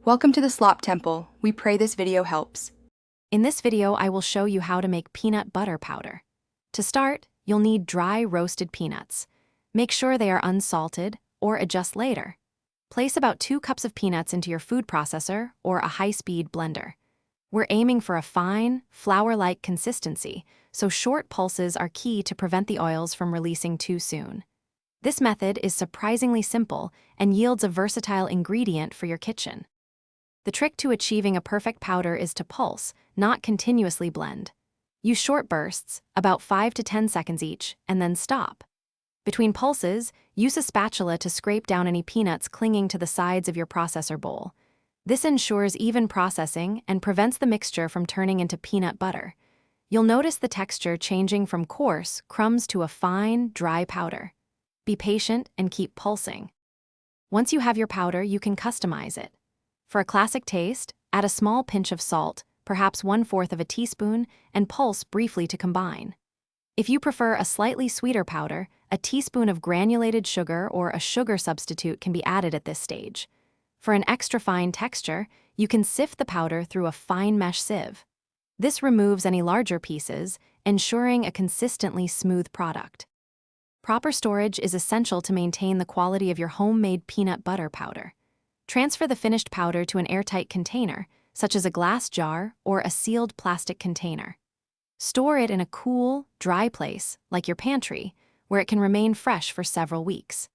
Welcome to the Slop Temple. We pray this video helps. In this video, I will show you how to make peanut butter powder. To start, you'll need dry roasted peanuts. Make sure they are unsalted or adjust later. Place about 2 cups of peanuts into your food processor or a high-speed blender. We're aiming for a fine, flour-like consistency, so short pulses are key to prevent the oils from releasing too soon. This method is surprisingly simple and yields a versatile ingredient for your kitchen. The trick to achieving a perfect powder is to pulse, not continuously blend. Use short bursts, about 5 to 10 seconds each, and then stop. Between pulses, use a spatula to scrape down any peanuts clinging to the sides of your processor bowl. This ensures even processing and prevents the mixture from turning into peanut butter. You'll notice the texture changing from coarse crumbs to a fine, dry powder. Be patient and keep pulsing. Once you have your powder, you can customize it. For a classic taste, add a small pinch of salt, perhaps 1/4 of a teaspoon, and pulse briefly to combine. If you prefer a slightly sweeter powder, a teaspoon of granulated sugar or a sugar substitute can be added at this stage. For an extra fine texture, you can sift the powder through a fine mesh sieve. This removes any larger pieces, ensuring a consistently smooth product. Proper storage is essential to maintain the quality of your homemade peanut butter powder. Transfer the finished powder to an airtight container, such as a glass jar or a sealed plastic container. Store it in a cool, dry place, like your pantry, where it can remain fresh for several weeks.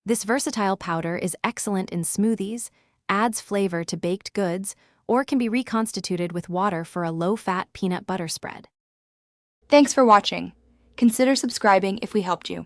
This versatile powder is excellent in smoothies, adds flavor to baked goods, or can be reconstituted with water for a low-fat peanut butter spread. Thanks for watching. Consider subscribing if we helped you.